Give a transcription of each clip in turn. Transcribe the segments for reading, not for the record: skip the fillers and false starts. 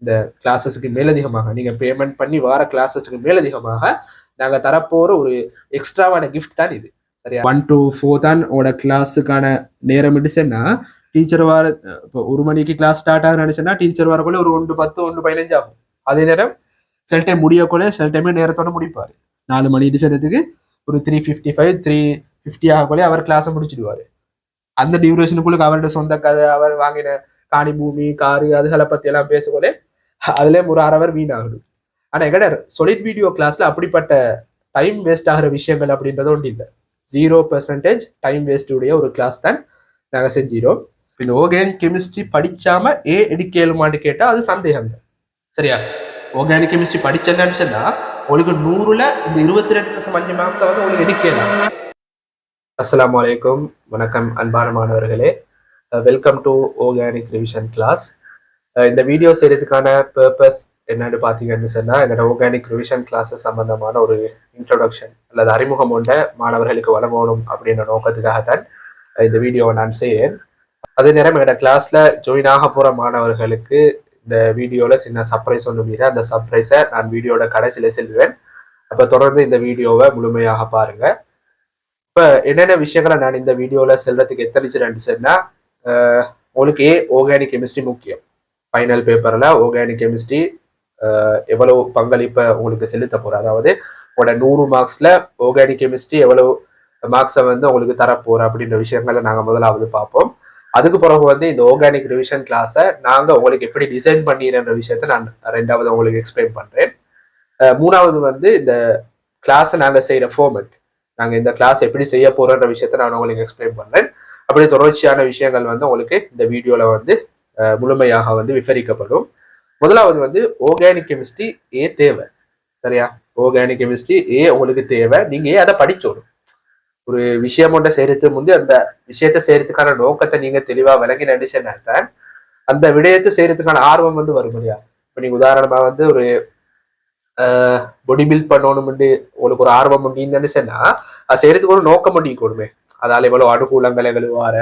இந்த கிளாஸஸுக்கு மேலதிகமாக நீங்க பேமெண்ட் பண்ணி வர கிளாஸஸுக்கு மேலதிகமாக நாங்க தரப்போற ஒரு எக்ஸ்ட்ராவான கிஃப்ட் தான் இது. சரியா? 1 to 4 தான் உங்களோட கிளாஸுக்கான நேரம் சொன்னா டீச்சர் வர இப்போ 1 மணிக்கு கிளாஸ் ஸ்டார்ட் ஆகுன்னு நினைச்சேன்னா டீச்சர் வரக்குள்ள ஒரு 1:10 1:15 ஆகும். அதே நேரம் சில டைம் முடியக்குள்ள சில டைமே நேரத்தோட முடிப்பாரு. 4 மணி டிசைனத்துக்கு ஒரு 3:55 3:50 ஆகக்குள்ளே அவர் கிளாஸை முடிச்சிடுவாரு. அந்த டியூரேஷனுக்குள்ள அவரோட சொந்த கதை, அவர் வாங்கின காணி பூமி காரு அதுகளை பத்தி எல்லாம் பேசக்கொள்ளே அதுல ஒரு 1/2 hour வீணாகுது. ஆனா எங்கட சொலிட் வீடியோ கிளாஸ்ல அப்படிப்பட்ட டைம் வேஸ்ட் ஆகிற விஷயங்கள் அப்படின்றது ஒன்று இல்லை. 0% டைம் வேஸ்ட் உடைய ஒரு கிளாஸ் தான் நாங்க செஞ்சிடும். இந்த ஆர்கானிக் கெமிஸ்ட்ரி படிச்சாம எடுக்கலுமான்னு கேட்டா அது சந்தேகம் தான். சரியா? ஆர்கானிக் கெமிஸ்ட்ரி படிச்சேன்னு சொன்னா உங்களுக்கு 100ல இந்த 22.5 மார்க்ஸ் வந்து உங்களுக்கு எடுக்கலாம். அஸ்ஸலாமு அலைக்கும், வணக்கம் அன்பான மாணவர்களே. Welcome to organic revision class. இந்த வீடியோ செய்யறதுக்கான பர்பஸ் என்னன்னு பார்த்தீங்கன்னு சொன்னா, என்னோட ஆர்கானிக் ரிவிஷன் கிளாஸஸ் சம்பந்தமான ஒரு இன்ட்ரோடக்ஷன் அல்லது அறிமுகம் கொண்ட மாணவர்களுக்கு வழங்கணும் அப்படின்ற நோக்கத்துக்காகத்தான் இந்த வீடியோவை நான் செய்யேன். அதே நேரம் என்னோட கிளாஸ்ல ஜாயின் ஆக போற மாணவர்களுக்கு இந்த வீடியோல சின்ன சர்ப்ரைஸ் ஒன்று மீற அந்த சர்ப்ரைஸை நான் வீடியோட கடைசியில செல்வேன். அப்ப தொடர்ந்து இந்த வீடியோவை முழுமையாக பாருங்க. இப்ப என்னென்ன விஷயங்களை நான் இந்த வீடியோல செல்றதுக்கு எத்தனைச்சுன்னு சொன்னா, உங்களுக்கு ஆர்கானிக் கெமிஸ்ட்ரி முக்கியம். ஃபைனல் பேப்பர்ல ஆர்கானிக் கெமிஸ்ட்ரி எவ்வளவு பங்களிப்பை உங்களுக்கு செலுத்த போற, அதாவது உங்களோட 100 மார்க்ஸ்ல ஆர்கானிக் கெமிஸ்ட்ரி எவ்வளவு மார்க்ஸை வந்து உங்களுக்கு தரப்போற அப்படின்ற விஷயங்களை நாங்க முதலாவது பார்ப்போம். அதுக்கு பிறகு வந்து இந்த ஆர்கானிக் ரிவிஷன் கிளாஸை நாங்க உங்களுக்கு எப்படி டிசைன் பண்ணிடுற விஷயத்த நான் ரெண்டாவது உங்களுக்கு எக்ஸ்பிளைன் பண்றேன். மூணாவது வந்து இந்த கிளாஸை நாங்க செய்யற ஃபார்மெட், நாங்க இந்த கிளாஸ் எப்படி செய்ய போறோன்ற விஷயத்த நான் உங்களுக்கு எக்ஸ்பிளைன் பண்றேன். அப்படி தொடர்ச்சியான விஷயங்கள் வந்து உங்களுக்கு இந்த வீடியோல வந்து முழுமையாக வந்து விவரிக்கப்படும். முதலாவது வந்து ஆர்கானிக் கெமிஸ்ட்ரி தேவை. சரியா? ஆர்கானிக் கெமிஸ்ட்ரி உங்களுக்கு தேவை. நீங்க அதை படிச்சோடும். ஒரு விஷயம் ஒன்றை செய்யறதுக்கு முந்தைய அந்த விஷயத்த செய்யறதுக்கான நோக்கத்தை நீங்க தெளிவா விளங்கி நடிச்சேன்னாதான் அந்த விடயத்தை செய்யறதுக்கான ஆர்வம் வந்து வரும் இல்லையா? இப்ப நீங்க உதாரணமா வந்து ஒரு பாடி பில்ட் பண்ணணும்னு உங்களுக்கு ஒரு ஆர்வம் அப்படின்னு நினைச்சேன்னா அது செய்யறதுக்கு ஒரு நோக்கம் முடிக்கணுமே. அதால இவ்வளவு அனுகூலங்கள் எங்களுக்கு வர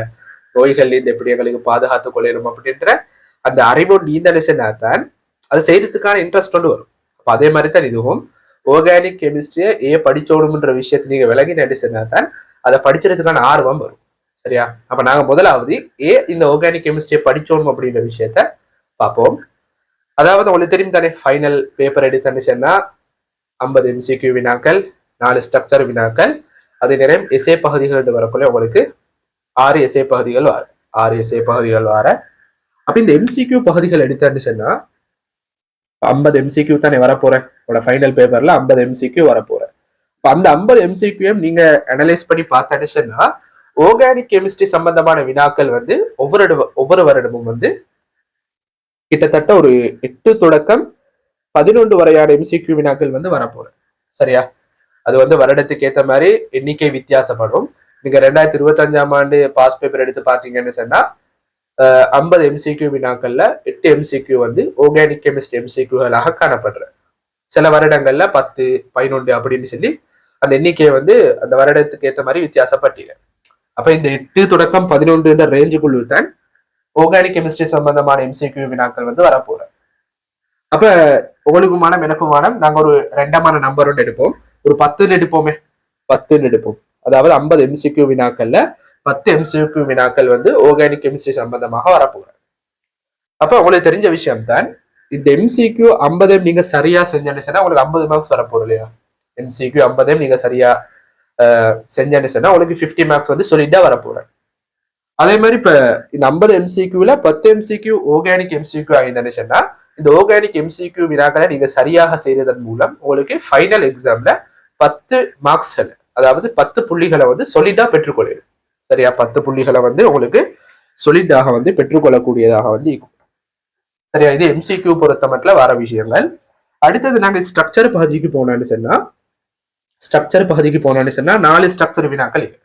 நோய்கள் இந்த எப்படி எங்களுக்கு பாதுகாத்து கொள்ளணும் அப்படின்ற அந்த அறிவு நீந்த நினைச்சேன்னா தான் அது செய்யறதுக்கான இன்ட்ரெஸ்ட் கொண்டு வரும். அப்ப அதே மாதிரி தான் இதுவும் ஆர்கானிக் கெமிஸ்ட்ரியை படிச்சோணும்ன்ற விஷயத்தை நீங்க விலகி நடிச்சா தான் அதை படிச்சதுக்கான ஆர்வம் வரும். சரியா? அப்ப நாங்க முதலாவது இந்த ஆர்கானிக் கெமிஸ்ட்ரியை படிச்சோணும் அப்படின்ற விஷயத்த பார்ப்போம். அதாவது உங்களுக்கு தெரியும் தானே, ஃபைனல் பேப்பர் எடுத்துன்னா 50 MCQ வினாக்கள், 4 ஸ்ட்ரக்சர் வினாக்கள், அதே நேரம் எஸ்ஏ பகுதிகள் வரக்குள்ள உங்களுக்கு 6 எஸ்ஏ பகுதிகள் வர 6 எஸ்ஏ பகுதிகள் வர. அப்ப இந்த MCQ பகுதிகள் எடுத்துன்னு சொன்னா 50 MCQ தானே வரப்போறேன். ஃபைனல் பேப்பர்ல 50 MCQ வரப்போறேன். அந்த 50 MCQ நீங்க அனலைஸ் பண்ணி பார்த்தா ஆர்கானிக் கெமிஸ்ட்ரி சம்பந்தமான வினாக்கள் வந்து ஒவ்வொரு வருடமும் வந்து கிட்டத்தட்ட ஒரு 8 தொடக்கம் 11 வரையான MCQ வினாக்கள் வந்து வரப்போறேன். சரியா? அது வந்து வருடத்துக்கு ஏற்ற மாதிரி எண்ணிக்கை வித்தியாசப்படும். நீங்க 2025ஆம் ஆண்டு பாஸ் பேப்பர் எடுத்து பாத்தீங்கன்னு சொன்னா 50 MCQ வினாக்கள்ல 8 MCQ வந்து ஆர்கானிக் கெமிஸ்ட்ரி MCQகளாக காணப்படுற. சில வருடங்கள்ல 10 11 அப்படின்னு சொல்லி அந்த எண்ணிக்கையை வந்து அந்த வருடத்துக்கு ஏற்ற மாதிரி வித்தியாசப்பட்டீங்க. அப்ப இந்த 8 தொடக்கம் 11 ரேஞ்சுக்குள்ள தான் ஆர்கானிக் கெமிஸ்ட்ரி சம்பந்தமான MCQ வினாக்கள் வந்து வரப்போற. அப்ப உங்களுக்குமான எனக்குமான நாங்க ஒரு ரெண்டமான நம்பர் ஒன்று எடுப்போம். ஒரு 10 எடுப்போமே, 10 எடுப்போம். அதாவது 50 MCQ வினாக்கள்ல 10 MCQ வினாக்கள் வந்து ஆர்கானிக் கெமிஸ்ட்ரி சம்பந்தமாக வரப்போற. அப்ப உங்களுக்கு தெரிஞ்ச விஷயம் தான் இந்த MCQ 50 நீங்க சரியா செஞ்சேன்னு சொன்னா உங்களுக்கு 50 மார்க்ஸ் வரப்போகுது இல்லையா? MCQ 50 நீங்க சரியா செஞ்சேன்னு சொன்னா உங்களுக்கு 50 மார்க்ஸ் வந்து சொல்லிட்டா வரப்போறேன். அதே மாதிரி இப்ப இந்த 50 MCQல 10 MCQ ஆர்கானிக் MCQ ஆகிருந்தேன்னு சொன்னா இந்த ஆர்கானிக் MCQ வினாக்களை நீங்க சரியாக செய்யறதன் மூலம் உங்களுக்கு ஃபைனல் எக்ஸாம்ல 10 மார்க்ஸ்கள், அதாவது 10 புள்ளிகளை வந்து சொல்லிட்டா பெற்றுக்கொள்ளும். சரியா? 10 புள்ளிகளை வந்து உங்களுக்கு சொல்லிட்டாக வந்து பெற்றுக்கொள்ளக்கூடியதாக வந்து இருக்கும். சரியா? இது MCQ பொறுத்த மட்டும் வர விஷயங்கள். அடுத்தது நாங்க ஸ்ட்ரக்சர் பகுதிக்கு போனோம்னு சொன்னா 4 ஸ்ட்ரக்சர் வினாக்கள் இருக்கு.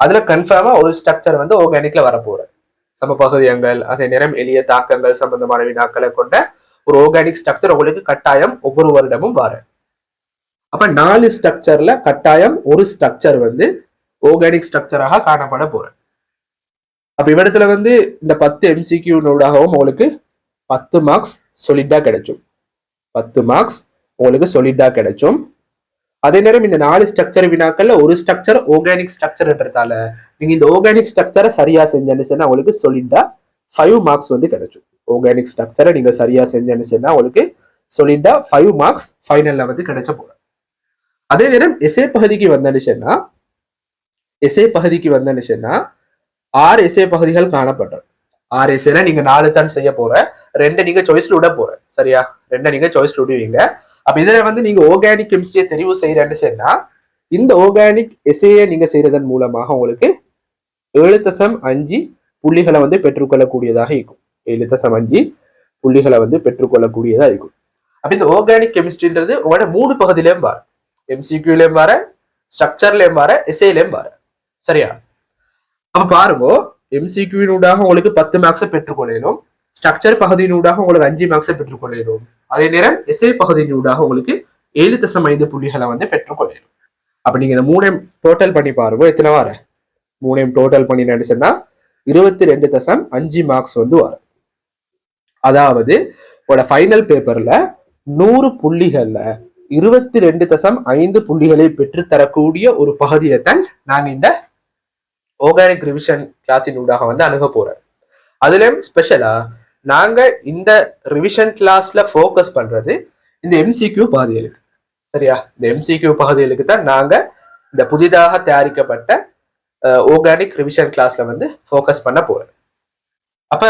அதுல கன்ஃபார்மா ஒரு ஸ்ட்ரக்சர் வந்து ஆர்கானிக்ல வரப்போற சமபகுதியங்கள், அதே நேரம் எளிய தாக்கங்கள் சம்பந்தமான வினாக்களை கொண்ட ஒரு ஆர்கானிக் ஸ்ட்ரக்சர் உங்களுக்கு கட்டாயம் ஒவ்வொரு வருடமும் வர. அப்ப 4 ஸ்ட்ரக்சர்ல கட்டாயம் ஒரு ஸ்ட்ரக்சர் வந்து ஆர்கானிக் ஸ்ட்ரக்சராக காணப்பட போற. அப்ப இவ்விடத்துல வந்து இந்த 10 MCQ நோடாகவும் உங்களுக்கு 10 மார்க்ஸ் சொலிட்டா கிடைச்சும். 10 மார்க்ஸ் உங்களுக்கு சொலிட்டா கிடைச்சும். அதே நேரம் இந்த 4 ஸ்ட்ரக்சர் வினாக்கள்ல ஒரு ஸ்ட்ரக்சர் ஆர்கானிக் ஸ்ட்ரக்சர்ன்றதால நீங்க இந்த ஆர்கானிக் ஸ்ட்ரக்சரை சரியா செஞ்சேன்னு சொன்னா உங்களுக்கு சொலிட்டா 5 மார்க்ஸ் வந்து கிடைச்சும். ஆர்கானிக் ஸ்ட்ரக்சரை நீங்க சரியா செஞ்சேன்னு சொன்னா உங்களுக்கு சொலிட்டா 5 மார்க்ஸ் ஃபைனல்ல வந்து கிடைச்ச போற. அதே நேரம் எஸ்ஏ பகுதிக்கு வந்தேன்னு சொன்னா ஆறு எஸ்ஏ பகுதிகள் காணப்பட்டது. 6 எஸ்ஏல நீங்க 4 தான் செய்ய போற, 2 நீங்க சாய்ஸ்ல விட போற. சரியா, 2 நீங்க சாய்ஸ்ல விடுவீங்க. அப்ப இதுல வந்து நீங்க ஆர்கானிக் கெமிஸ்ட்ரியை தெரிவு செய்யறேன்னு சொன்னா இந்த ஆர்கானிக் எஸ்ஏயை நீங்க செய்யறதன் மூலமாக உங்களுக்கு 7.5 புள்ளிகளை வந்து பெற்றுக்கொள்ளக்கூடியதாக இருக்கும். 7.5 புள்ளிகளை வந்து பெற்றுக்கொள்ளக்கூடியதா இருக்கும். அப்ப இந்த ஆர்கானிக் கெமிஸ்ட்ரின்றது உங்களோட 3 பகுதியிலையும் பாரு, எம்சிக்யூலயும் பாரு, ஸ்ட்ரக்சர்லயும் பாரு, எஸ்ஏலயும் பாரு. சரியா, அப்ப பாருங்க, எம்சிக்யூனூடாக உங்களுக்கு 10 மார்க்ஸை பெற்றுக்கொள்ளணும், ஸ்ட்ரக்சர் பகுதியினூடாக உங்களுக்கு 5 மார்க்ஸை பெற்றுக்கொள்ளணும். அதே நேரம் எஸ்ஏ பகுதியினூடாக உங்களுக்கு 7.5 புள்ளிகளை வந்து பெற்றுக்கொள்ளணும். அப்ப நீங்க இந்த 3 டோட்டல் பண்ணி பாருங்க, எத்தனை வர 3 டோட்டல் பண்ணி நினைச்சா 22.5 மார்க்ஸ் வந்து வரும். அதாவது உங்களோட ஃபைனல் பேப்பர்ல 100 புள்ளிகள்ல 22.5 புள்ளிகளை பெற்று தரக்கூடிய ஒரு பகுதியை தான் நாங்க இந்த ஆர்கானிக் ரிவிஷன் கிளாஸின் ஊடாக வந்து அணுக போறேன். அதுலயும் ஸ்பெஷலா நாங்க இந்த ரிவிஷன் கிளாஸ்ல ஃபோக்கஸ் பண்றது இந்த எம்சிக்யூ பகுதிகளுக்கு. சரியா, இந்த எம்சிக்யூ பகுதிகளுக்கு தான் நாங்க இந்த புதிதாக தயாரிக்கப்பட்ட ஆர்கானிக் ரிவிஷன் கிளாஸ்ல வந்து ஃபோக்கஸ் பண்ண போறேன். அப்ப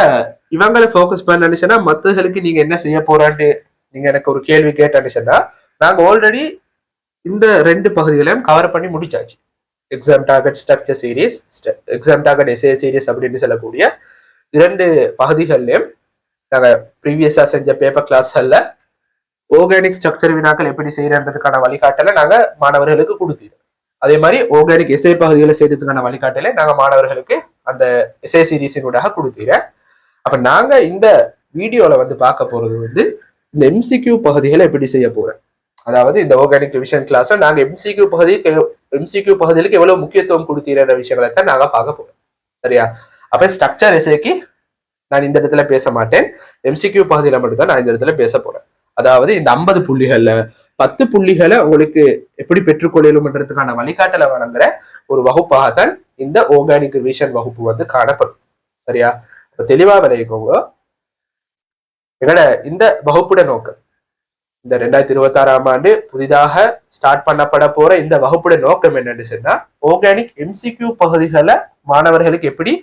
இவங்களை ஃபோக்கஸ் பண்ண மற்றவர்களுக்கு நீங்க என்ன செய்ய போறான்னு நீங்க எனக்கு ஒரு கேள்வி கேட்டா நாங்க ஆல்ரெடி இந்த 2 பகுதிகளையும் கவர் பண்ணி முடிச்சாச்சு. Exam target structure series, exam target SA series அப்படின்னு சொல்லக்கூடிய 2 பகுதிகள்லயும் நாங்க ப்ரீவியஸா செஞ்ச பேப்பர் கிளாஸ்கள்ல ஆர்கானிக் ஸ்ட்ரக்சர் வினாக்கள் எப்படி செய்யறதுக்கான வழிகாட்டலை நாங்க மாணவர்களுக்கு கொடுத்தோம். அதே மாதிரி ஆர்கானிக் எஸ்ஏ பகுதிகளை செய்யறதுக்கான வழிகாட்டலை நாங்க மாணவர்களுக்கு அந்த எஸ்ஏ சீரீஸினூடாக கொடுத்தீங்க. அப்ப நாங்க இந்த வீடியோல வந்து பார்க்க போறது வந்து இந்த எம்சிக்யூ பகுதிகளை எப்படி செய்ய போறேன். அதாவது இந்த ஆர்கானிக் ரிவிஷன் கிளாஸ் நாங்க எம்சிக்யூ பகுதிகளுக்கு எவ்வளவு முக்கியத்துவம் கொடுத்தீர விஷயங்களை தான் நாங்க பார்க்க போறோம். சரியா, அப்ப ஸ்ட்ரக்சர் எஸ்ஏக்கு நான் இந்த இடத்துல பேச மாட்டேன், எம்சிக்யூ பகுதியில மட்டும் தான் நான் இந்த இடத்துல பேச போறேன். அதாவது இந்த 50 புள்ளிகள்ல 10 புள்ளிகளை உங்களுக்கு எப்படி பெற்றுக்கொள்ளலும்ன்றதுக்கான வழிகாட்டலை வழங்குற ஒரு வகுப்பாகத்தான் இந்த ஆர்கானிக் ரிவிஷன் வகுப்பு வந்து காணப்படும். சரியா, தெளிவா விளைவிக்கோங்க. எங்கட இந்த வகுப்புட நோக்கம், இந்த 2026ஆம் ஆண்டு புதிதாக ஸ்டார்ட் பண்ணப்பட போற இந்த வகுப்புட நோக்கம் என்னன்னு சொன்னா ஆர்கானிக் எம்சிக்யூ பகுதிகளை மாணவர்களுக்கு எப்படி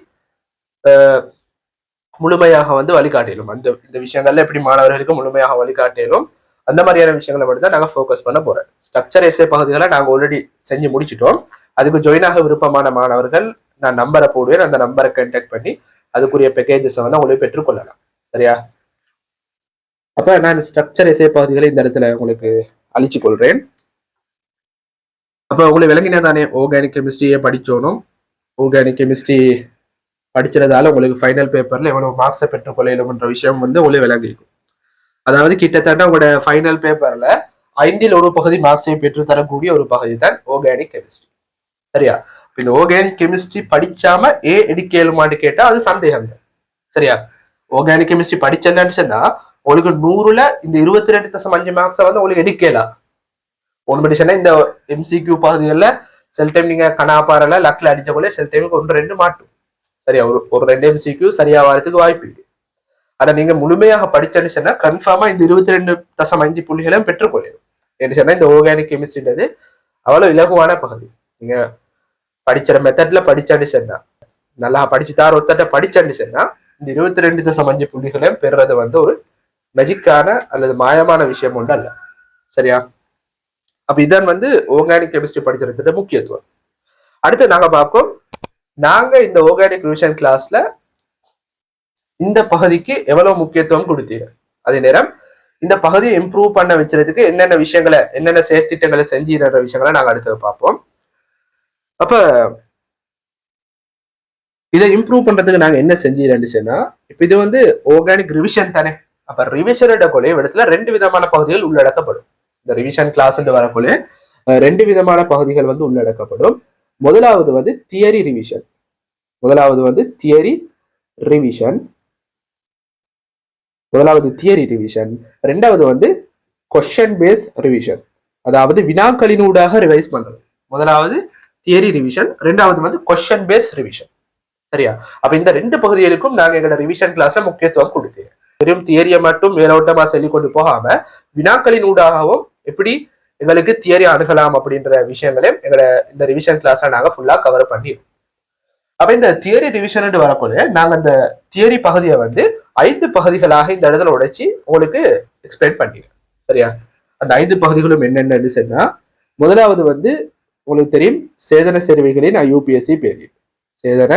முழுமையாக வந்து வழிகாட்டிலும், அந்த இந்த விஷயங்கள்ல எப்படி மாணவர்களுக்கு முழுமையாக வழிகாட்டிலும் அந்த மாதிரியான விஷயங்களை மட்டும் தான் நாங்க ஃபோக்கஸ் பண்ண போறோம். ஸ்ட்ரக்சர் எஸ்ஏ பகுதிகளை நாங்க ஆல்ரெடி செஞ்சு முடிச்சிட்டோம். அதுக்கு ஜாயினாக விருப்பமான மாணவர்கள் நான் நம்பரை போடுவேன், அந்த நம்பரை கான்டாக்ட் பண்ணி அதுக்குரிய பேக்கேஜஸ் வந்து உங்களுக்கு பெற்றுக்கொள்ளலாம். சரியா, அப்ப நான் ஸ்ட்ரக்சர் எஸ்ஏ பகுதிகளை இந்த இடத்துல உங்களுக்கு அழிச்சு கொள்றேன். அப்ப உங்களுக்கு விளங்கினா தானே ஆர்கானிக் கெமிஸ்ட்ரியை படிச்சோனும், ஆர்கானிக் கெமிஸ்ட்ரி படிச்சதால உங்களுக்கு ஃபைனல் பேப்பர்ல எவ்வளவு மார்க்ஸை பெற்றுக்கொள்ளலும்ன்ற விஷயம் வந்து உங்களுக்கு விளங்கிக்கும். அதாவது கிட்டத்தட்ட உங்களோட ஃபைனல் பேப்பர்ல 5ல் 1 பகுதி மார்க்ஸை பெற்று தரக்கூடிய ஒரு பகுதி தான் ஆர்கானிக் கெமிஸ்ட்ரி. சரியா, இந்த ஆர்கானிக் கெமிஸ்ட்ரி படிச்சாம ஏ எடுக்கலுமான்னு கேட்டா அது சந்தேகம் தான். சரியா, ஆர்கானிக் கெமிஸ்ட்ரி படிச்சலன்னு சொன்னா உங்களுக்கு 100ல இந்த 22.5 மார்க்ஸை வந்து உங்களுக்கு எடுக்கலாம். ஒன்று சொன்னா இந்த எம்சிக்யூ பகுதிகளில் சில டைம் நீங்க கனாப்பாறைல லக்ல அடிச்சக்குள்ள சில டைமுக்கு 1-2 மாட்டும். சரியா, ஒரு 2 எம்சிக்யூ சரியா வரதுக்கு வாய்ப்பு இருக்கு. ஆனா நீங்க முழுமையாக படிச்சேன்னு சொன்னா கன்ஃபார்மா இந்த 22.5 புள்ளிகளையும் பெற்றுக்கொள்ளும். என்று சொன்னா இந்த ஆர்கானிக் கெமிஸ்ட்ரின்றது அவ்வளவு இலகுவான பகுதி. நீங்க படிச்ச மெத்தட்ல படிச்சான்னு சொன்னா, நல்லா படிச்சு தார் ஒத்தட்ட படிச்சான்னு சொன்னா இந்த 22.5 புள்ளிகளையும் பெறுறது வந்து ஒரு மெஜிக்கான அல்லது மாயமான விஷயம் ஒன்று அல்ல. சரியா, அப்ப இதான் வந்து ஆர்கானிக் கெமிஸ்ட்ரி படிச்சதுக்கு முக்கியத்துவம். அடுத்து நாங்க பார்ப்போம், நாங்க இந்த ஆர்கானிக் ரிவிஷன் கிளாஸ்ல இந்த பகுதிக்கு எவ்வளவு முக்கியத்துவம் கொடுத்தீங்க, அதே நேரம் இந்த பகுதியை இம்ப்ரூவ் பண்ண வச்சுறதுக்கு என்னென்ன விஷயங்களை, என்னென்ன செயற்திட்டங்களை செஞ்சுற விஷயங்களை நாங்க அடுத்து பார்ப்போம். அப்ப இதை இம்ப்ரூவ் பண்றதுக்கு நாங்க என்ன செஞ்சீங்கன்னு சொன்னா, இப்ப இது வந்து ஆர்கானிக் ரிவிஷன் தானே. அப்ப ரிவிஷனோட கொலை இடத்துல 2 விதமான பகுதிகள் உள்ளடக்கப்படும். இந்த ரிவிஷன் கிளாஸ் வரக்குள்ள 2 விதமான பகுதிகள் வந்து உள்ளடக்கப்படும். முதலாவது வந்து தியரி ரிவிஷன். முதலாவது தியரி ரிவிஷன், ரெண்டாவது வந்து கொஸ்டின் பேஸ் ரிவிஷன், அதாவது வினாக்களினூடாக ரிவைஸ் பண்றது. முதலாவது தியரி ரிவிஷன், ரெண்டாவது வந்து கொஸ்டின் பேஸ் ரிவிஷன். சரியா? அப்ப இந்த ரெண்டு பகுதிகளுக்கும் நாங்க எங்களோட ரிவிஷன் கிளாஸ்ல முக்கியத்துவம் கொடுத்தேன். வெறும் தியரியை மட்டும் மேலோட்டமா சொல்லி கொண்டு போகாம வினாக்களின் ஊடாகவும் எப்படி எங்களுக்கு தியரி அணுகலாம் அப்படின்ற விஷயங்களையும் எங்களோட இந்த ரிவிஷன் கிளாஸ்ல நாங்க ஃபுல்லா கவர் பண்ணிடுவோம். அப்ப இந்த தியரி ரிவிஷன் வரக்கூடிய நாங்க அந்த தியரி பகுதியை வந்து 5 பகுதிகளாக இந்த இடத்துல உடைச்சி உங்களுக்கு எக்ஸ்பிளைன் பண்ணிடுறோம். சரியா? அந்த 5 பகுதிகளும் என்னென்னு சொன்னா, முதலாவது வந்து உங்களுக்கு தெரியும் சேதன சேர்வைகளின் IUPAC பேரீடு. சேதன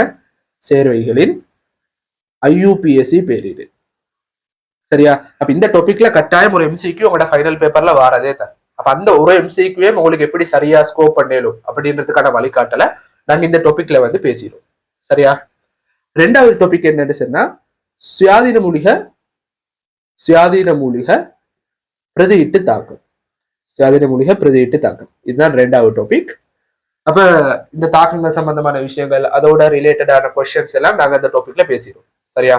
சேர்வைகளின் IUPAC பேரீடு. சரியா? அப்ப இந்த டாபிக்ல கட்டாயம் ஒரு MCQ உங்களோட ஃபைனல் பேப்பர்ல வாரதே தான். அப்ப அந்த ஒரு MCQ உங்களுக்கு எப்படி சரியா ஸ்கோப் பண்ணலும் அப்படின்றதுக்கான வழிகாட்டல நாங்க இந்த டாபிக்ல வந்து பேசிடுவோம். சரியா? ரெண்டாவது டாபிக் என்னன்னு சொன்னா, சுயாதீன மூலிக பிரதியிட்டு தாக்கம். சுயாதீன மூலிக பிரதியிட்டு தாக்கம், இதுதான் ரெண்டாவது டாபிக். அப்ப இந்த தாக்கங்கள் சம்பந்தமான விஷயங்கள், அதோட ரிலேட்டடான கொஸ்டின்ஸ் எல்லாம் நாங்க இந்த டாபிக்ல பேசிடுவோம். சரியா?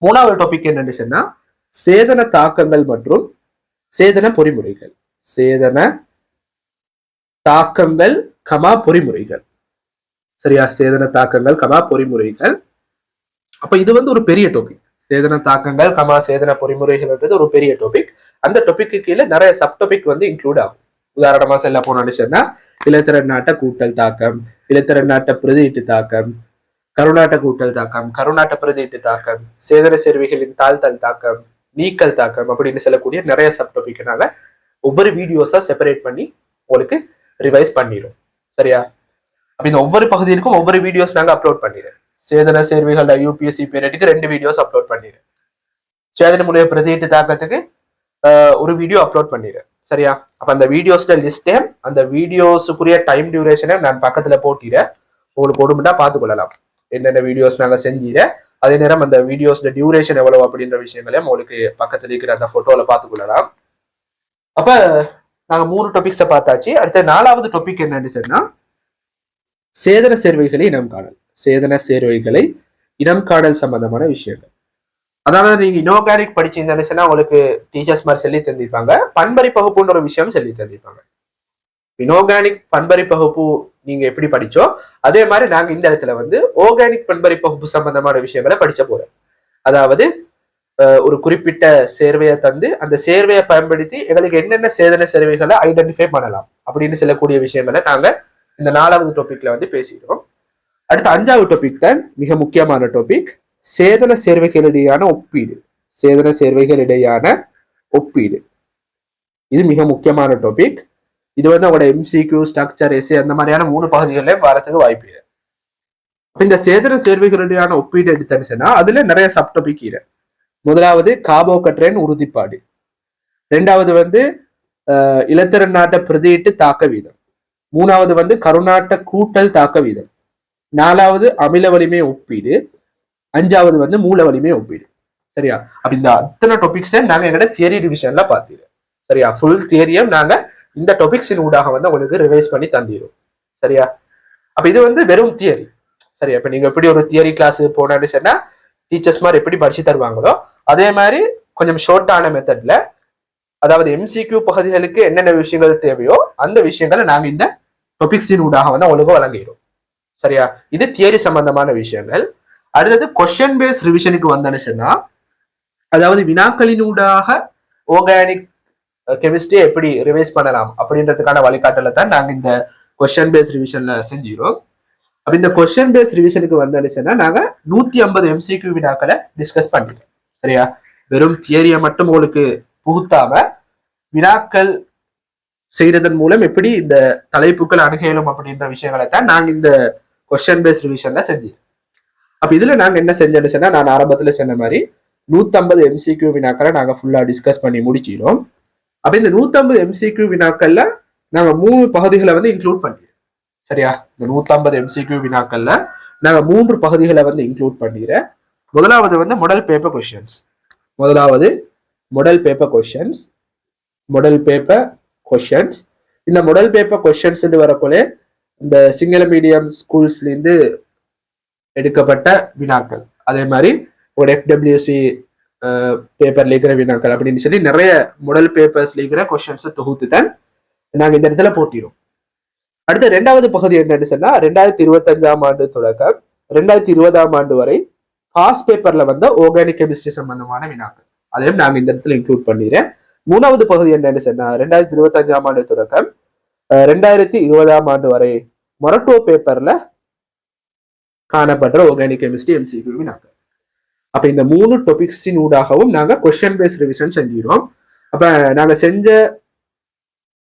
மூணாவது டாபிக் என்னன்னு சொன்னா, சேதன தாக்கங்கள் மற்றும் சேதன பொறிமுறைகள். சேதன தாக்கங்கள் பொறிமுறைகள். சரியா? சேதன தாக்கங்கள் பொறிமுறைகள். அப்ப இது வந்து ஒரு பெரிய டாபிக். சேதன தாக்கங்கள் சேதன பொறிமுறைகள்ன்றது ஒரு பெரிய டாபிக். அந்த டாபிக்கு கீழே நிறைய சப் டாபிக் வந்து இன்க்ளூட் ஆகும். உதாரணமா சொல்ல போனோம்னு சொன்னா, இலத்திரன் நாட்ட கூட்டல் தாக்கம், இலத்திரன் நாட்ட பிரதியீட்டு தாக்கம், கருநாட்ட கூட்டல் தாக்கம், கருநாட்ட பிரதியீட்டு தாக்கம், சேதன சேர்வைகளின் தாழ்த்தல் தாக்கம், நீக்கல் தாக்கம் அப்படின்னு சொல்லக்கூடிய நிறைய சப் டாபிக் நாங்க ஒவ்வொரு வீடியோஸா செப்பரேட் பண்ணி உங்களுக்கு ரிவைஸ் பண்ணிடும். சரியா? அப்ப இந்த ஒவ்வொரு பகுதிக்கும் ஒவ்வொரு வீடியோஸ் நாங்க அப்லோட் பண்ணிடுறேன். சேதன சேர்வைகள் IUPAC பீரியடுக்கு 2 வீடியோஸ் அப்லோட் பண்ணிடுறேன். சேதன மூலிய பிரதியீட்டு தாக்கத்துக்கு ஒரு வீடியோ அப்லோட் பண்ணிடுறேன். சரியா? அப்ப அந்த வீடியோஸ்ல லிஸ்டே, அந்த வீடியோஸுக்குரிய டைம் டியூரேஷனை நான் பக்கத்துல போட்டிடுறேன். உங்களுக்கு ஒடுமுட்டா பார்த்துக்கொள்ளலாம் என்னென்ன வீடியோஸ் நாங்க செஞ்சிடறேன். அதே நேரம் அந்த வீடியோஸ்ல டியூரேஷன் எவ்வளவு அப்படின்ற விஷயங்களையும் உங்களுக்கு பக்கத்துல இருக்கிற அந்த போட்டோல பார்த்துக்கொள்ளலாம். அப்ப நாங்க 3 டாபிக்ஸை பார்த்தாச்சு. அடுத்த 4வது டாபிக் என்னன்னு சொன்னா, சேதன சேர்வைகளை இனம் காணல். சேதன சேர்வைகளை இனம் காணல் சம்பந்தமான விஷயங்கள். அதாவது நீங்க இனோர்கானிக் படிச்சீங்கன்னு சொன்னா உங்களுக்கு டீச்சர்ஸ் மாதிரி சொல்லி தந்திருப்பாங்க, பண்பறி பகுப்புன்ற ஒரு விஷயம் சொல்லி தந்திருப்பாங்க. இனோர்கானிக் பண்பறி பகுப்பு நீங்க எப்படி படிச்சோ அதே மாதிரி நாங்க இந்த இடத்துல வந்து ஆர்கானிக் பண்பறி பகுப்பு சம்பந்தமான விஷயங்களை படிச்ச போறோம். அதாவது ஒரு குறிப்பிட்ட சேர்வையை தந்து அந்த சேர்வையை பயன்படுத்தி எங்களுக்கு என்னென்ன சேதன சேர்வைகளை ஐடென்டிஃபை பண்ணலாம் அப்படின்னு சொல்லக்கூடிய விஷயங்களை நாங்க இந்த 4வது டாபிக்ல வந்து பேசிடுவோம். அடுத்த 5வது டாபிக் தான் மிக முக்கியமான டாபிக், சேதன சேர்வைகளிடையான ஒப்பீடு. சேதன சேர்வைகளிடையான ஒப்பீடு, இது மிக முக்கியமான டாபிக். இது வந்து உங்களோட MCQ, ஸ்ட்ரக்சர், எஸ்ஏ அந்த மாதிரியான 3 பகுதிகளில் வரத்துக்கு வாய்ப்பு இல்லை. இந்த சேதன சேர்வைகளிடையான ஒப்பீடு எடுத்துச்சுன்னா அதுல நிறைய சப் டாபிக் இருக்கு. முதலாவது கார்போகட்ரேன் உறுதிப்பாடு, ரெண்டாவது வந்து இலத்திரன் நாட்ட பிரதியீட்டு தாக்க வீதம், மூணாவது வந்து கருநாட்ட கூட்டல் தாக்க வீதம், 4வது அமில வலிமை ஒப்பீடு, 5வது வந்து மூல வலிமை ஒப்பீடு. சரியா? அப்ப இந்த அத்தனை டாபிக்ஸ் நாங்க எங்களோட தியரி டிவிஷன்ல பாத்தீங்க. சரியா? ஃபுல் தியரியும் நாங்க இந்த டாபிக்ஸின் ஊடாக வந்து உங்களுக்கு ரிவைஸ் பண்ணி தந்திரும். சரியா? அப்ப இது வந்து வெறும் தியரி. சரியா? இப்ப நீங்க எப்படி ஒரு தியரி கிளாஸ் போனான்னு சொன்னா டீச்சர்ஸ் மாதிரி எப்படி படிச்சு தருவாங்களோ அதே மாதிரி கொஞ்சம் ஷார்ட்டான மெத்தட்ல, அதாவது MCQ பகுதிகளுக்கு என்னென்ன விஷயங்கள் தேவையோ அந்த விஷயங்களை நாங்க இந்த டாபிக்ஸின் ஊடாக வந்து உங்களுக்கு வழங்கிடும். சரியா? இது தியரி சம்பந்தமான விஷயங்கள். அடுத்தது கொஸ்டின் பேஸ் ரிவிஷனுக்கு வந்தேன்னு சொன்னா, அதாவது வினாக்களினூடாக ஆர்கானிக் கெமிஸ்ட்ரி எப்படி ரிவைஸ் பண்ணலாம் அப்படின்றதுக்கான வழிகாட்டல தான் நாங்க இந்த கொஸ்டின் பேஸ் ரிவிஷன்ல செஞ்சிடும். அப்ப இந்த கொஸ்டின் பேஸ் ரிவிஷனுக்கு வந்தா நாங்க 150 MCQ வினாக்களை டிஸ்கஸ் பண்ணிட்டோம். சரியா? வெறும் தியரியை மட்டும் உங்களுக்கு புகுத்தாம வினாக்கள் செய்யறதன் மூலம் எப்படி இந்த தலைப்புகள் அணுகலும் அப்படின்ற விஷயங்களை தான் நாங்க இந்த கொஸ்டின் பேஸ் ரிவிஷன்ல செஞ்சோம். அப்ப இதுல நாங்க என்ன செஞ்சோம்னு சொன்னா, நான் ஆரம்பத்துல சொன்ன மாதிரி 150 MCQ வினாக்களை நாங்க ஃபுல்லா டிஸ்கஸ் பண்ணி முடிச்சிடும். அப்ப இந்த 150 MCQ வினாக்கள்ல நாங்க 3 பகுதிகளை வந்து இன்க்ளூட் பண்ணிடுறோம். சரியா? இந்த 150 MCQ வினாக்கள்ல நாங்க 3 பகுதிகளை வந்து இன்க்ளூட் பண்ணிடுறேன். முதலாவது வந்து மாடல் பேப்பர் கொஸ்டின்ஸ். இந்த மாடல் பேப்பர் கொஸ்டின்ஸ் வரக்குள்ளே இந்த சிங்கள மீடியம் ஸ்கூல்ஸ்ல இருந்து எடுக்கப்பட்ட வினாக்கள், அதே மாதிரி ஒரு FWC பேப்பர்ல இருக்கிற வினாக்கள் அப்படின்னு சொல்லி நிறைய மாடல் பேப்பர்ஸ்ல இருக்கிற கொஸ்டின்ஸை தொகுத்து தான் நாங்க இந்த இடத்துல போட்டிரும். அடுத்த 2வது பகுதி என்னன்னு சொன்னா 2025ஆம் ஆண்டு தொடக்கம் 2020ஆம் ஆண்டு வரை பாஸ் பேப்பர்ல வந்த ஆர்கானிக் கெமிஸ்ட்ரி சம்பந்தமான வினாக்கள் அதையும் நாங்க இந்த இடத்துல இன்க்ளூட் பண்ணிடுறேன். 3வது பகுதி என்னன்னு சொன்னா 2025ஆம் ஆண்டு தொடக்கம் 2020ஆம் ஆண்டு வரை மொரட்டோ பேப்பர்ல காணப்படுற ஆர்கானிக் கெமிஸ்ட்ரி எம்சிக்யூ வினாக்கள். அப்ப இந்த 3 டாபிக்ஸின் ஊடாகவும் நாங்க கொஸ்டின் பேஸ்ட் ரிவிஷன் செஞ்சிடும். அப்ப நாங்க செஞ்ச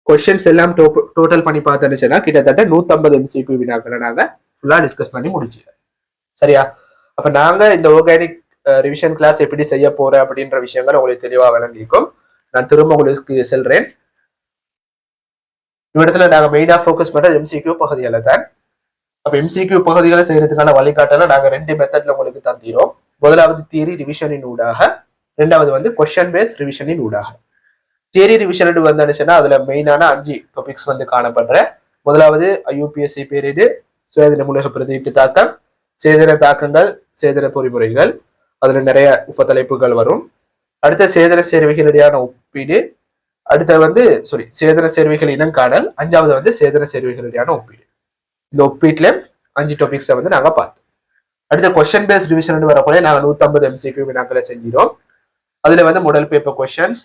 கொஸ்டின்ஸ் எல்லாம் டோட்டல் பண்ணி பார்த்தோம்னா கிட்டத்தட்ட 150 எம்சிக்யூ வினாக்களை நாங்க ஃபுல்லா டிஸ்கஸ் பண்ணி முடிச்சிடோம். சரியா? அப்ப நாங்க இந்த ஆர்கானிக் ரிவிஷன் கிளாஸ் எப்படி செய்ய போறேன் அப்படின்ற விஷயங்கள் உங்களுக்கு தெளிவா விளங்கிக்கும். நான் திரும்ப உங்களுக்கு செல்றேன். இந்த இடத்துல நாங்க மெயினா ஃபோக்கஸ் பண்றது எம்சிக்யூ பகுதிகளை தான். அப்ப எம்சிக்யூ பகுதிகளை செய்யறதுக்கான வழிகாட்டல நாங்க 2 மெத்தட்ல உங்களுக்கு தந்திரோம். முதலாவது தியரி ரிவிஷனின் ஊடாக, 2வது கொஸ்டின் பேஸ் ரிவிஷனின் ஊடாக. தியரி ரிவிஷன் வந்துச்சுன்னா அதுல மெயினான 5 டாபிக்ஸ் காணப்படுற. முதலாவது ஐயூபிஎஸ்சி பீரியடு, சுயாதீன மூலக பிரதியீட்டு தாக்கம், சேதன தாக்கங்கள், சேதன பொறிமுறைகள், அதுல நிறைய உபத்தலைப்புகள் வரும். அடுத்த சேதன சேர்வைகளிடையான ஒப்பீடு, அடுத்த சேதன சேர்வைகள் இனங்காணல், 5வது சேதன சேர்வைகளிடையான ஒப்பீடு. இந்த ஒப்பீட்டுல 5 டாபிக்ஸை நாங்க பார்த்தோம். அடுத்த கொஸ்டின் பேஸ் ரிவிஷன் வரப்போல நாங்க 150 எம்சிக்யூ வினாக்களை செஞ்சிடும். அதுல model paper questions,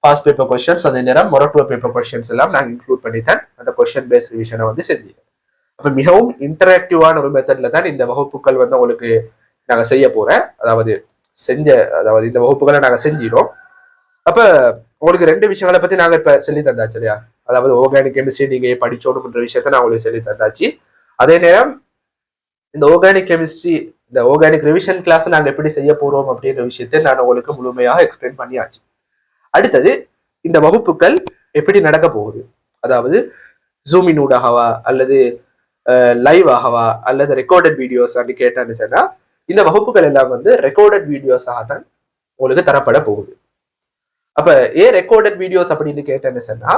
past paper questions, அதே நேரம் மொரட்டோ பேப்பர் கொஸ்டின்ஸ் எல்லாம் நாங்க இன்க்ளூட் பண்ணித்தான் அந்த கொஸ்டின் பேஸ் ரிவிஷனை செஞ்சிடும். அப்ப மிகவும் இன்டராக்டிவான ஒரு மெத்தட்ல தான் இந்த வகுப்புகள் உங்களுக்கு நாங்க செய்ய போறேன். அதாவது இந்த வகுப்புகளை நாங்க செஞ்சிடும். அப்ப உங்களுக்கு 2 விஷயங்களை பத்தி நாங்க இப்ப சொல்லி தந்தாச்சு இல்லையா? அதாவது ஆர்கானிக் கெமிஸ்ட்ரி நீங்க படிச்சோணும்ன்ற விஷயத்த நான் உங்களுக்கு சொல்லி தந்தாச்சு. அதே நேரம் இந்த ஆர்கானிக் கெமிஸ்ட்ரி, இந்த ஆர்கானிக் ரிவிஷன் கிளாஸ் நாங்க எப்படி செய்ய போறோம் அப்படின்ற விஷயத்தை நான் உங்களுக்கு முழுமையாக எக்ஸ்பிளைன் பண்ணியாச்சு. அடுத்தது இந்த வகுப்புகள் எப்படி நடக்க போகுது, அதாவது ஜூமின் ஊடாகவா அல்லது லைவ் ஆகவா அல்லது ரெக்கார்டட் வீடியோஸ் அப்படி கேட்டான்னு சொன்னா இந்த வகுப்புகள் எல்லாம் ரெக்கார்டட் வீடியோஸாக தான் உங்களுக்கு தரப்பட போகுது. அப்ப ஏன் ரெக்கார்டட் வீடியோஸ் அப்படின்னு கேட்டேன்னு சொன்னா,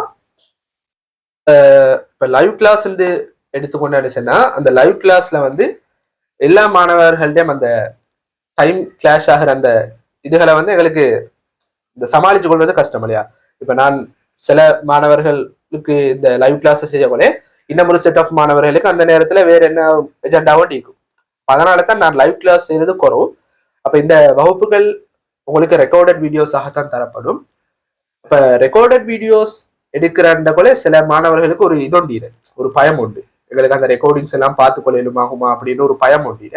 இப்ப லைவ் கிளாஸ் எடுத்துக்கொண்டான்னு சொன்னா அந்த லைவ் கிளாஸ்ல எல்லா மாணவர்களிடம் அந்த டைம் கிளாஷ் ஆகிற அந்த இதுகளை எங்களுக்கு இந்த சமாளிச்சு கொள்வது கஷ்டம் இல்லையா? இப்ப நான் சில மாணவர்களுக்கு இந்த லைவ் கிளாஸ் செய்யக்கூட இன்னும் ஒரு செட் ஆஃப் மாணவர்களுக்கு அந்த நேரத்துல வேற என்ன எஜெண்டாவும் நீக்கும். அதனால தான் நான் லைவ் கிளாஸ் செய்யறது குறவு. அப்ப இந்த வகுப்புகள் உங்களுக்கு ரெக்கார்டட் வீடியோஸாகத்தான் தரப்படும். இப்ப ரெக்கார்டட் வீடியோஸ் எடுக்கிறண்ட கூட சில மாணவர்களுக்கு ஒரு இதொண்டு, ஒரு பயம் உண்டு, எங்களுக்கு அந்த ரெக்கார்டிங்ஸ் எல்லாம் பார்த்து கொள்ளுமாகுமா அப்படின்னு ஒரு பயம் உண்டு.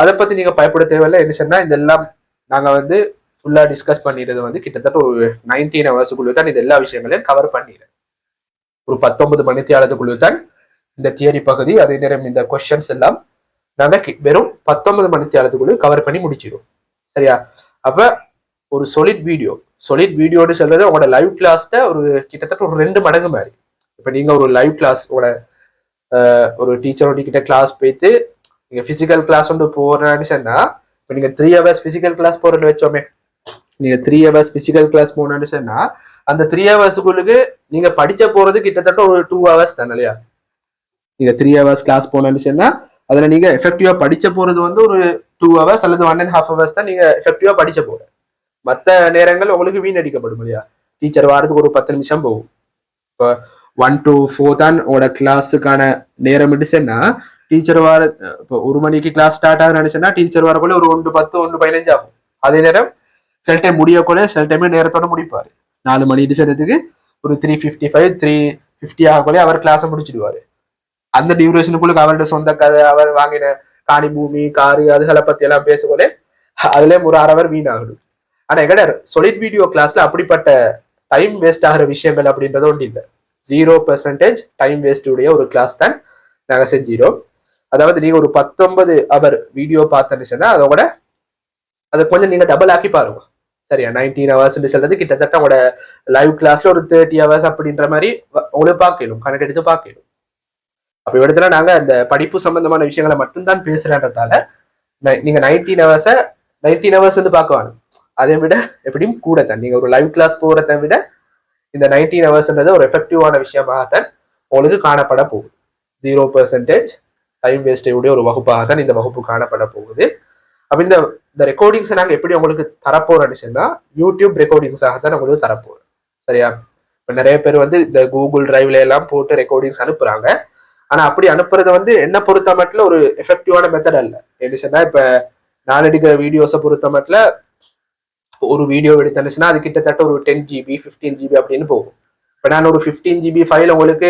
அதை பத்தி நீங்க பயப்பட தேவையில்லை. என்ன சொன்னா இதெல்லாம் நாங்க ஃபுல்லா டிஸ்கஸ் பண்ணிடுறது கிட்டத்தட்ட ஒரு 19 ஹவர்ஸுக்குள்ள தான் இது எல்லா விஷயங்களையும் கவர் பண்ணிடுறேன். ஒரு 19 மணித்தியாலத்துக்குள்ள தான் இந்த தியரி பகுதி, அதே நேரம் இந்த கொஸ்டின்ஸ் எல்லாம் நாங்க வெறும் 19 மணித்தியாலத்துக்குள்ள கவர் பண்ணி முடிச்சிடும். சரியா? அப்ப ஒரு சொலிட் வீடியோன்னு சொல்றது உங்களோட லைவ் கிளாஸ்ல ஒரு கிட்டத்தட்ட ஒரு 2 மடங்கு மாதிரி. இப்ப நீங்க ஒரு லைவ் கிளாஸ் ஒரு டீச்சரோட கிட்ட கிளாஸ் போயிட்டு நீங்க பிசிக்கல் கிளாஸ் போறேன்னு சொன்னா, இப்ப நீங்க 3 ஹவர்ஸ் பிசிக்கல் கிளாஸ் போறேன்னு வச்சோமே, நீங்க 3 ஹவர்ஸ் பிசிக்கல் கிளாஸ் போனேன்னு சொன்னா அந்த 3 ஹவர்ஸுக்குள்ளுக்கு நீங்க படிச்ச போறது கிட்டத்தட்ட ஒரு 2 ஹவர்ஸ் தானே இல்லையா? நீங்க 3 ஹவர்ஸ் கிளாஸ் போனேன்னு சொன்னா அதுல நீங்க எஃபெக்டிவா படிச்ச போறது ஒரு 2 ஹவர்ஸ் அல்லது 1.5 ஹவர்ஸ் தான் நீங்க எஃபெக்டிவா படிச்ச போற. மற்ற நேரங்கள் உங்களுக்கு வீணடிக்கப்படும் இல்லையா? டீச்சர் வாரத்துக்கு ஒரு 10 நிமிஷம் போகும். இப்போ 1 to 4 தான் உங்களோட கிளாஸுக்கான நேரம் சொன்னா டீச்சர் வார இப்போ 1 மணிக்கு கிளாஸ் ஸ்டார்ட் ஆகுன்னு சொன்னா டீச்சர் வரக்குள்ள ஒரு 1:10 1:15 ஆகும். அதே நேரம் சில டைம் முடியக்குள்ள சில டைமே நேரத்தோட முடிப்பாரு. 4 மணி சேர்றதுக்கு ஒரு 3:55 3:50 ஆகக்குள்ளே அவர் கிளாஸை முடிச்சிடுவாரு. அந்த டியூரேஷனுக்குள்ள அவருடைய சொந்த கதை, அவர் வாங்கின காணி பூமி காரு அதுகளை பத்தி எல்லாம் பேசக்குள்ளே அதுல ஒரு 1/2 ஹவர் வீணாகிடும். ஆனா எங்கட சொலிட் வீடியோ கிளாஸ்ல அப்படிப்பட்ட டைம் வேஸ்ட் ஆகிற விஷயங்கள் அப்படின்றது ஒன்று இல்லை. 0% டைம் வேஸ்ட் உடைய ஒரு கிளாஸ் தான் நாங்க செஞ்சிடும். அதாவது நீங்க ஒரு 19 ஹவர் வீடியோ பார்த்தேன்னு சொன்னா அதோட அதை கொஞ்சம் நீங்க டபுள் ஆக்கி பாருங்க. சரியா? 19 ஹவர்ஸ் சொல்றது கிட்டத்தட்ட உங்களோட லைவ் கிளாஸ்ல ஒரு 30 ஹவர்ஸ் அப்படின்ற மாதிரி உங்களுக்கு பார்க்கணும், கணக்கு எடுத்து பார்க்கணும். அப்ப இடத்துல நாங்க அந்த படிப்பு சம்பந்தமான விஷயங்களை மட்டும்தான் பேசுறதால நீங்க 19 ஹவர்ஸ் பார்க்கணும். அதை விட எப்படியும் கூட தான் நீங்க ஒரு லைவ் கிளாஸ் போறதை விட இந்த 19 ஹவர்ஸ்ன்றது ஒரு எஃபெக்டிவான விஷயமாகத்தான் உங்களுக்கு காணப்பட போகுது. 0% டைம் வேஸ்டை உடைய ஒரு வகுப்பாகத்தான் இந்த வகுப்பு காணப்பட போகுது. அப்ப இந்த இந்த ரெக்கார்டிங்ஸை நாங்கள் எப்படி உங்களுக்கு தரப்போறோம்னு சொன்னா யூடியூப் ரெக்கார்டிங்ஸாக தான் உங்களுக்கு தரப்போறோம். சரியா? இப்போ நிறைய பேர் வந்து இந்த கூகுள் டிரைவ்ல எல்லாம் போட்டு ரெக்கார்டிங்ஸ் அனுப்புறாங்க. ஆனா அப்படி அனுப்புறது வந்து என்ன பொறுத்த மட்டும் ஒரு எஃபெக்டிவான மெத்தட் அல்ல. என்ன சொன்னா இப்ப நான் எடுக்கிற வீடியோஸை பொறுத்த மட்டும் ஒரு வீடியோ எடுத்தேன்னு அது கிட்டத்தட்ட ஒரு 10 GB 15 GB அப்படின்னு போகும். இப்போ நான் ஒரு 15 GB ஃபைல் உங்களுக்கு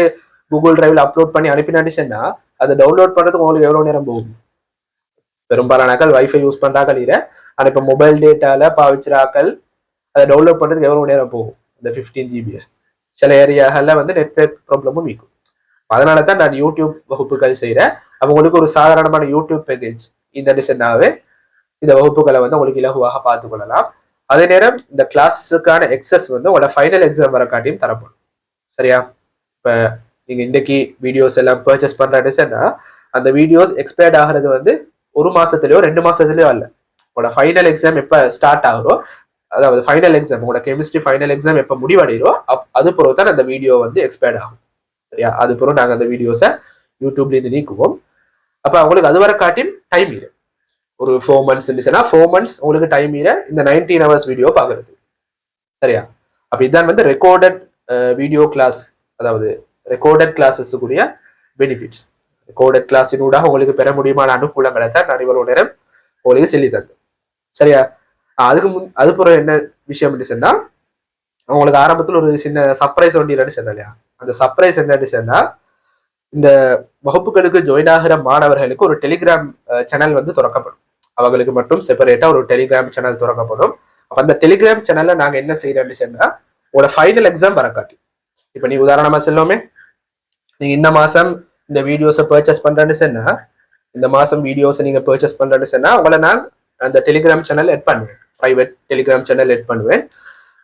கூகுள் டிரைவ்ல அப்லோட் பண்ணி அனுப்பினாச்சுன்னா அதை டவுன்லோட் பண்றதுக்கு உங்களுக்கு எவ்வளவு நேரம் போகும்? பெரும்பாலானாக்கள் வைஃபை யூஸ் பண்றாக்கள் இல்லை. ஆனா இப்போ மொபைல் டேட்டால பாவிச்சிராக்கள் அதை டவுன்லோட் பண்றதுக்கு எவ்வளவு நேரம் போகும்? இந்த 15 GB சில ஏரியாகல வந்து நெட்வொர்க் ப்ராப்ளமும் இருக்கும். அதனால தான் நான் யூடியூப் வகுப்புகள் செய்யறேன். அவங்களுக்கு ஒரு சாதாரணமான யூடியூப் பேக்கேஜ் இந்த டிசைனாவே இந்த வகுப்புகளை வந்து உங்களுக்கு இலகுவாக பார்த்து கொள்ளலாம். அதே நேரம் இந்த கிளாஸஸுக்கான எக்ஸஸ் வந்து உங்களோட ஃபைனல் எக்ஸாம் வர காட்டியும் தரப்படும். சரியா? இப்ப நீங்க இன்னைக்கு வீடியோஸ் எல்லாம் பர்ச்சேஸ் பண்றதுன்னா அந்த வீடியோஸ் எக்ஸ்பயர்ட் ஆகிறது வந்து 1 மாசத்துலயோ 2 மாசத்துலயோ அல்ல. உங்களோட ஃபைனல் எக்ஸாம் எப்ப ஸ்டார்ட் ஆகுறோ, அதாவது ஃபைனல் எக்ஸாம் உங்களோட கெமிஸ்ட்ரி ஃபைனல் எக்ஸாம் எப்ப முடிவடைகிறோ அது பிறகு தான் அந்த வீடியோ வந்து எக்ஸ்பயர்ட் ஆகும். சரியா? அது பிறகு நாங்க அந்த வீடியோஸை யூடியூப்ல இருந்து நீக்குவோம். அப்ப அவங்களுக்கு அது வர காட்டியும் டைம் இரு ஒரு 4 months இருந்துச்சுன்னா 4 months உங்களுக்கு டைம் இர இந்த 19 hours வீடியோ பாக்குறது. சரியா? அப்ப இதான் வந்து ரெக்கார்டட் வீடியோ கிளாஸ், அதாவது ரெக்கார்டட் கிளாஸஸுக்குரிய பெனிஃபிட்ஸ். ரெக்கார்டட் கிளாஸினூடாக உங்களுக்கு பெற முடியுமான அனுகூலங்களை தான் நான் இவ்வளவு நேரம் உங்களுக்கு சொல்லி தந்தேன். சரியா? அது பிறகு என்ன விஷயம் சொன்னா உங்களுக்கு ஆரம்பத்தில் ஒரு சின்ன சர்ப்ரைஸ் ஒன்று சொன்னேன் இல்லையா? அந்த சர்ப்ரைஸ் என்னன்னு சொன்னா இந்த வகுப்புகளுக்கு ஜாயின் ஆகிற மாணவர்களுக்கு ஒரு டெலிகிராம் சேனல் வந்து திறக்கப்படும். அவங்களுக்கு மட்டும் செப்பரேட்டா ஒரு டெலிகிராம் சேனல் திறக்கப்படும். அப்ப அந்த டெலிகிராம் சேனல்ல நாங்க என்ன செய்யறோம்னு சொன்னா உங்களோட ஃபைனல் எக்ஸாம் வர காட்டி. இப்ப நீ உதாரணமா சொல்லுவோமே, நீங்க இந்த மாசம் இந்த வீடியோஸை பர்ச்சேஸ் பண்றேன்னு சொன்னா இந்த மாசம் வீடியோஸை நீங்க பர்ச்சேஸ் பண்றேன்னு சொன்னா உங்களை நான் அந்த டெலிகிராம் சேனல் எட் பண்ணுவேன், பிரைவேட் டெலிகிராம் சேனல் எட் பண்ணுவேன்.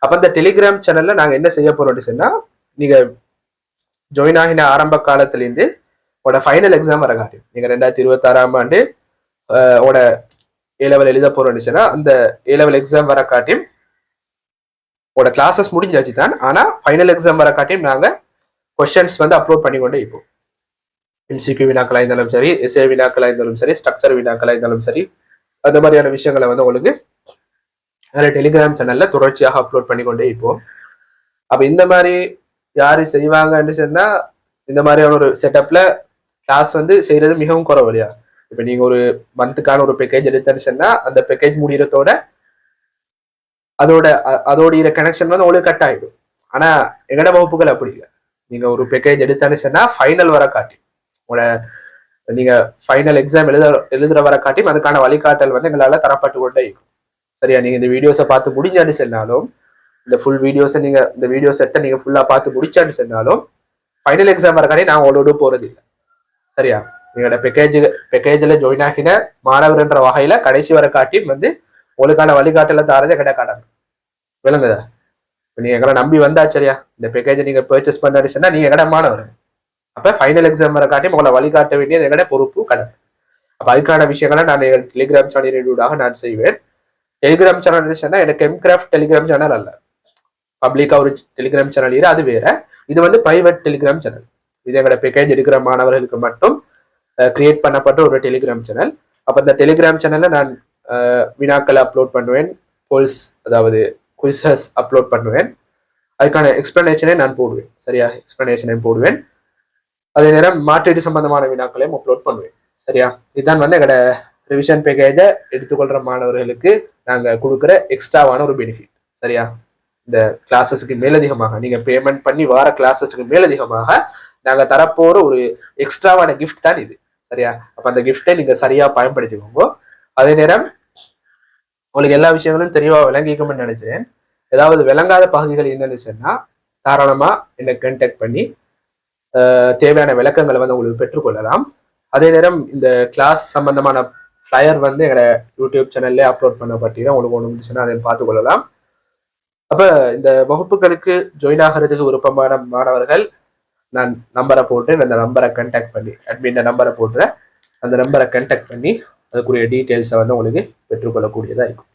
அப்ப அந்த டெலிகிராம் சேனல்ல நாங்க என்ன செய்ய போறோம்னு சொன்னா நீங்க ஜாயின் ஆகின ஆரம்ப காலத்துல இருந்து உங்களோட ஃபைனல் எக்ஸாம் வர காட்டி. நீங்க 2026 ஆண்டு உங்களோட A-level எழுத போறோம்னுச்சுன்னா அந்த A-level எக்ஸாம் வர காட்டியும் உங்களோட கிளாஸஸ் முடிஞ்சாச்சு தான். ஆனா ஃபைனல் எக்ஸாம் வர காட்டியும் நாங்க கொஸ்டின்ஸ் வந்து அப்லோட் பண்ணிக்கொண்டே இப்போ MCQ வினாக்களா இருந்தாலும் சரி, எஸ்ஏ வினாக்களா இருந்தாலும் சரி, ஸ்ட்ரக்சர் வினாக்களா இருந்தாலும் சரி, அந்த மாதிரியான விஷயங்களை வந்து உங்களுக்கு டெலிகிராம் சேனல்ல தொடர்ச்சியாக அப்லோட் பண்ணிக்கொண்டே இப்போ. அப்ப இந்த மாதிரி யாரு செய்வாங்கன்னு சொன்னா இந்த மாதிரியான ஒரு செட்டப்ல கிளாஸ் வந்து செய்யறது மிகவும் குறைவு இல்லையா? இப்ப நீங்க ஒரு மந்த்துக்கான ஒரு பேக்கேஜ் எடுத்தேன்னு சொன்னா அந்த பேக்கேஜ் முடிகிறதோட அதோட கனெக்ஷன் வந்து உங்களுக்கு கட் ஆயிடும். ஆனா எங்கட வகுப்புகள் அப்படி இல்லை. நீங்க ஒரு பேக்கேஜ் எடுத்தான்னு சொன்னா ஃபைனல் வர காட்டி உங்களோட நீங்க ஃபைனல் எக்ஸாம் எழுதுற வர காட்டியும் அதுக்கான வழிகாட்டல் வந்து எங்களால தரப்பட்டு கொண்டே இருக்கும். சரியா? நீங்க இந்த வீடியோஸை பார்த்து முடிஞ்சான்னு சொன்னாலும் இந்த ஃபுல் வீடியோஸை நீங்க இந்த வீடியோ செட்டை நீங்க ஃபுல்லா பார்த்து முடிச்சான்னு சொன்னாலும் ஃபைனல் எக்ஸாம் வர காட்டி நான் உங்களோட போறது இல்லை. சரியா? நீங்களோட பேக்கேஜ்ல ஜாயின் ஆகின மாணவர் என்ற வகையில கடைசி வர காட்டியும் வந்து உங்களுக்கான வழிகாட்டல தாரது எங்கட காட்டணும். விளங்குதா? நீங்க எங்களை நம்பி வந்தா சரியா இந்த பேக்கேஜை நீங்க பர்ச்சேஸ் பண்ணா நீங்க எங்கட மாணவர். அப்ப ஃபைனல் எக்ஸாம் வர காட்டியும் உங்களை வழிகாட்ட வேண்டியது எங்கட பொறுப்பு கடமை. அப்ப அதுக்கான விஷயங்களை நான் டெலிகிராம் சேனல் நான் செய்வேன். டெலிகிராம் சேனல் எனக்கு எம்கிராஃப்ட் டெலிகிராம் சேனல் அல்ல, பப்ளிக்கா ஒரு டெலிகிராம் சேனல் இரு, அது வேற. இது வந்து பிரைவேட் டெலிகிராம் சேனல். இது எங்களோட பேக்கேஜ் எடுக்கிற மாணவர்களுக்கு மட்டும் கிரியேட் பண்ணப்பட்ட ஒரு டெலிகிராம் சேனல். அப்ப இந்த டெலிகிராம் சேனல்ல நான் வினாக்களை அப்லோட் பண்ணுவேன், போல்ஸ் அதாவது குயிசஸ் அப்லோட் பண்ணுவேன், அதுக்கான எக்ஸ்பிளனேஷனே நான் போடுவேன். சரியா? எக்ஸ்பிளனேஷனே போடுவேன். அதே நேரம் மாற்றீடு சம்பந்தமான வினாக்களையும் அப்லோட் பண்ணுவேன். சரியா? இதுதான் வந்து எங்களோட ரிவிஷன் பேக்கேஜை எடுத்துக்கொள்ற மாணவர்களுக்கு நாங்க கொடுக்குற எக்ஸ்ட்ராவான ஒரு பெனிஃபிட். சரியா? இந்த கிளாஸஸுக்கு மேலதிகமாக நீங்க பேமெண்ட் பண்ணி வர கிளாஸஸுக்கு மேலதிகமாக நாங்க தரப்போற ஒரு எக்ஸ்ட்ராவான கிஃப்ட் தான் இது. சரியா? அப்ப அந்த கிஃப்டை நீங்க சரியா பயன்படுத்திக்கோங்க. அதே நேரம் உங்களுக்கு எல்லா விஷயங்களும் தெளிவா விளங்கிக்கும்னு நினைச்சேன். ஏதாவது விளங்காத பகுதிகள் என்னன்னு சொன்னா தாராளமா என்னை கான்டாக்ட் பண்ணி தேவையான விளக்கங்களை வந்து உங்களுக்கு பெற்றுக்கொள்ளலாம். அதே நேரம் இந்த கிளாஸ் சம்பந்தமான ஃபிளையர் வந்து எங்களை யூடியூப் சேனல்ல அப்லோட் பண்ணப்பட்டீங்கன்னா உங்களுக்கு ஒன்று முடிச்சுன்னா அதை பார்த்து கொள்ளலாம். அப்ப இந்த வகுப்புகளுக்கு ஜாயின் ஆகிறதுக்கு விருப்பமான மாணவர்கள் நான் நம்பரை போட்டு அந்த நம்பரை கான்டாக்ட் பண்ணி அட்மின் நம்பரை போட்டு அந்த நம்பரை கான்டாக்ட் பண்ணி அதுக்குரிய டீட்டெயில்ஸை வந்து உங்களுக்கு பெற்றுக்கொள்ளக்கூடியதா இருக்கும்.